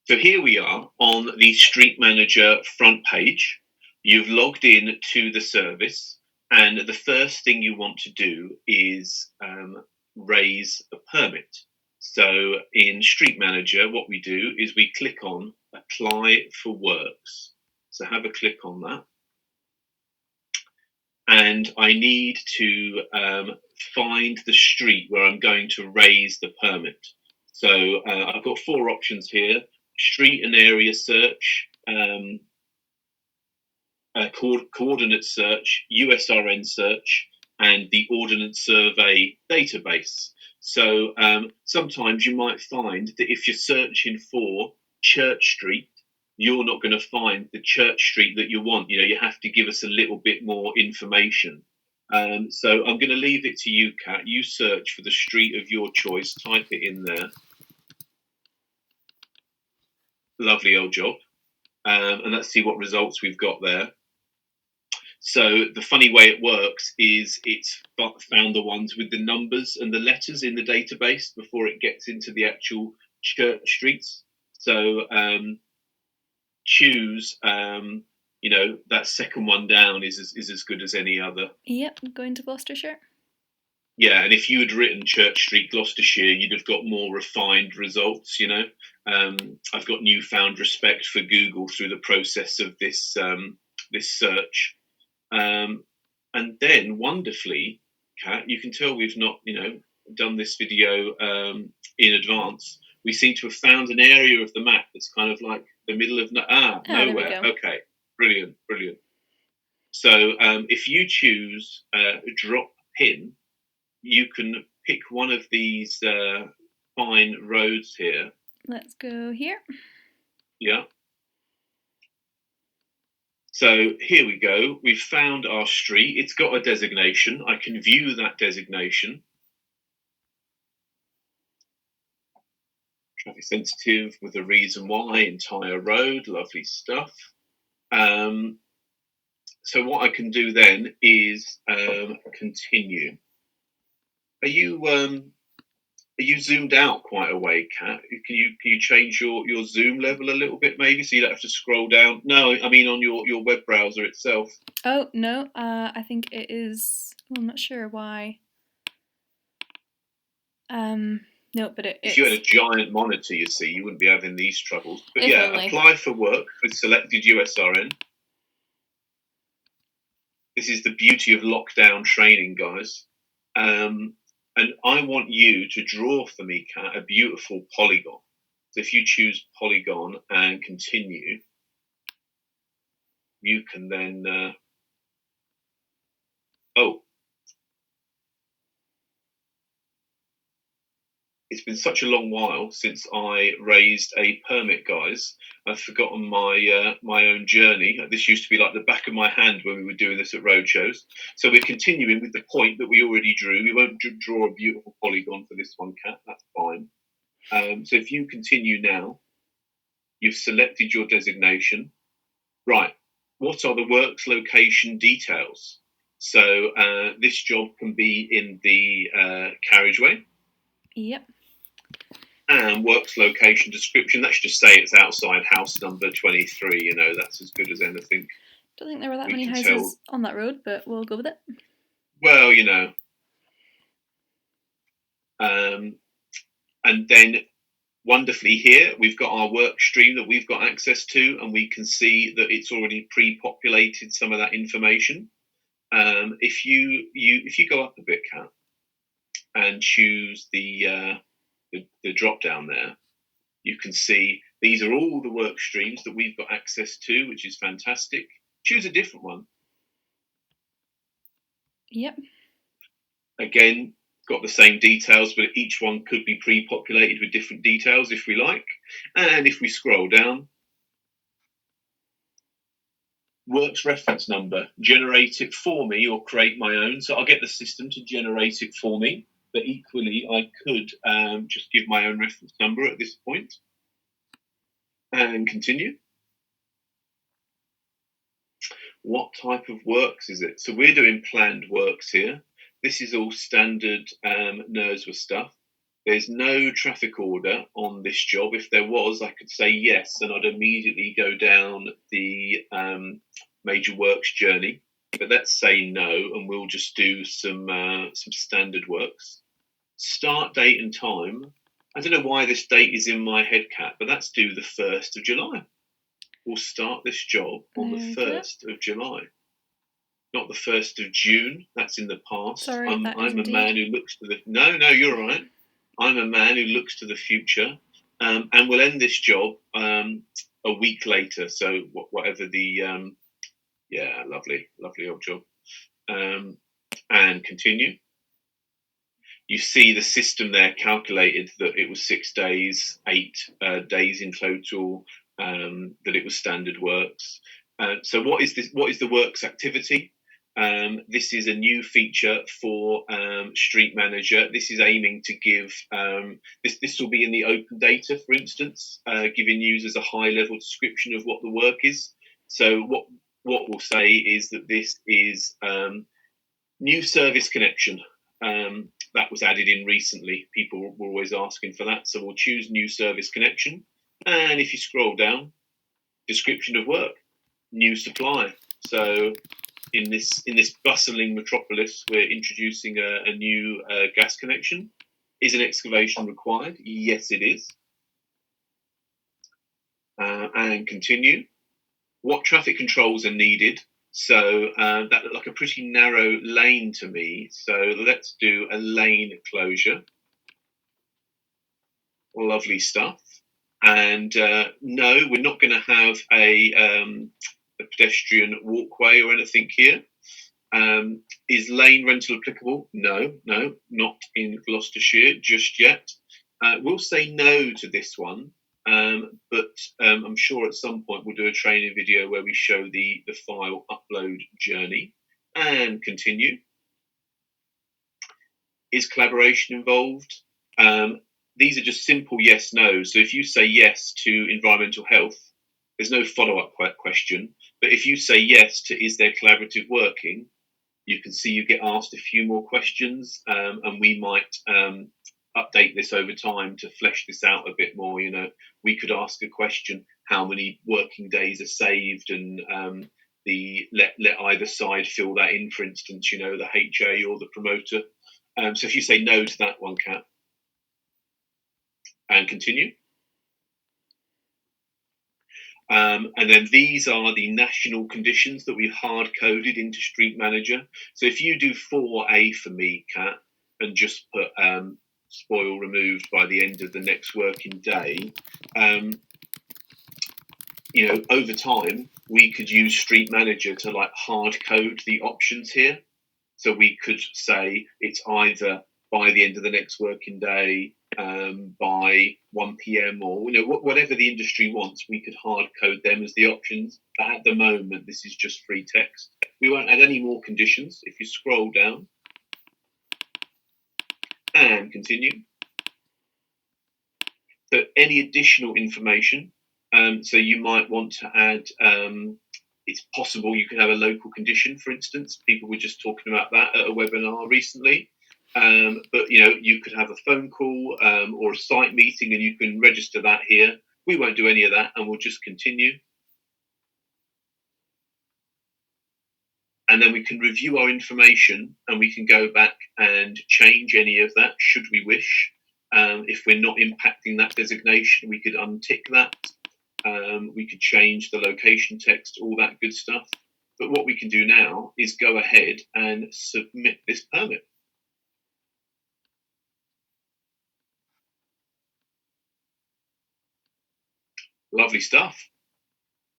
So here we are on the Street Manager front page. You've logged in to the service, and the first thing you want to do is raise a permit. So in Street Manager, what we do is we click on Apply for Works. So have a click on that. And I need to find the street where I'm going to raise the permit. So I've got 4 options here: street and area search, coordinate search, USRN search, and the Ordnance Survey database. So sometimes you might find that if you're searching for Church Street, you're not going to find the Church Street that you want. You have to give us a little bit more information. So I'm going to leave it to you, Kat. You search for the street of your choice, type it in there. Lovely old job. And let's see what results we've got there. So the funny way it works is it's found the ones with the numbers and the letters in the database before it gets into the actual church streets. So choose, that second one down is as good as any other. Yep, going to Gloucestershire. Yeah, and if you had written Church Street, Gloucestershire, you'd have got more refined results. I've got newfound respect for Google through the process of this search. And then wonderfully, Kat, you can tell we've not, done this video in advance. We seem to have found an area of the map that's kind of like the middle of nowhere. Okay, brilliant. So if you choose drop pin, you can pick one of these fine roads here. Let's go here. Yeah. So here we go. We've found our street. It's got a designation. I can view that designation. Traffic sensitive with a reason why, entire road, lovely stuff. So what I can do then is continue. Are you zoomed out quite a way, Kat? Can you change your zoom level a little bit, maybe, so you don't have to scroll down? No, I mean on your web browser itself. Oh no, I think it is. Well, I'm not sure why. No, but if you had a giant monitor, you see, you wouldn't be having these troubles. But if yeah, only. Apply for work with selected USRN. This is the beauty of lockdown training, guys. And I want you to draw for me, Kat, a beautiful polygon. So if you choose polygon and continue, you can then... It's been such a long while since I raised a permit, guys. I've forgotten my own journey. This used to be like the back of my hand when we were doing this at roadshows. So we're continuing with the point that we already drew. We won't draw a beautiful polygon for this one, Kat. That's fine. So if you continue now, you've selected your designation. Right. What are the works location details? So this job can be in the carriageway. Yep. And works location description. Let's just say it's outside house number 23. That's as good as anything. Don't think there were that many houses on that road, but we'll go with it. Well, and then wonderfully here we've got our work stream that we've got access to, and we can see that it's already pre-populated some of that information. If you go up a bit, Kat, and choose the drop down there, you can see these are all the work streams that we've got access to, which is fantastic. Choose a different one. Yep. Again, got the same details, but each one could be pre-populated with different details if we like. And if we scroll down, works reference number, generate it for me or create my own. So I'll get the system to generate it for me. But equally, I could just give my own reference number at this point and continue. What type of works is it? So we're doing planned works here. This is all standard NERSWA stuff. There's no traffic order on this job. If there was, I could say yes, and I'd immediately go down the major works journey. But let's say no, and we'll just do some standard works. Start date and time. I don't know why this date is in my head, Kat, but that's due the 1st of July. We'll start this job on the 1st of July. Not the 1st of June. That's in the past. Sorry, I'm a man who looks to the... No, you're all right. I'm a man who looks to the future. And we'll end this job a week later. So whatever the... yeah, lovely old job. And continue. You see the system there calculated that it was 6 days, 8 days in total, that it was standard works. So what is this? What is the works activity? This is a new feature for Street Manager. This is aiming to give, this will be in the open data, for instance, giving users a high-level description of what the work is. So what we'll say is that this is new service connection. That was added in recently. People were always asking for that. So we'll choose new service connection. And if you scroll down, description of work, new supply. So in this bustling metropolis, we're introducing a new gas connection. Is an excavation required? Yes, it is. And continue. What traffic controls are needed? So that looked like a pretty narrow lane to me. So let's do a lane closure. Lovely stuff. And no, we're not going to have a pedestrian walkway or anything here. Is lane rental applicable? No, not in Gloucestershire just yet. We'll say no to this one. But I'm sure at some point we'll do a training video where we show the file upload journey. And continue. Is collaboration involved? These are just simple yes, no. So if you say yes to environmental health, there's no follow-up question. But if you say yes to is there collaborative working, you can see you get asked a few more questions, and we might update this over time to flesh this out a bit more. You know, we could ask a question: how many working days are saved, and let either side fill that in. For instance, you know, the HA or the promoter. So if you say no to that one, Kat, and continue. And then these are the national conditions that we've hard coded into Street Manager. So if you do 4A for me, Kat, and just put spoil removed by the end of the next working day, you know, over time we could use Street Manager to like hard code the options here. So we could say it's either by the end of the next working day, by 1 p.m. or, you know, whatever the industry wants, we could hard code them as the options. But at the moment, this is just free text. We won't add any more conditions. If you scroll down and continue. So any additional information. So you might want to add, it's possible you could have a local condition, for instance. People were just talking about that at a webinar recently. But, you know, you could have a phone call or a site meeting, and you can register that here. We won't do any of that, and we'll just continue. And then we can review our information, and we can go back and change any of that, should we wish. If we're not impacting that designation, we could untick that. We could change the location text, all that good stuff. But what we can do now is go ahead and submit this permit. Lovely stuff.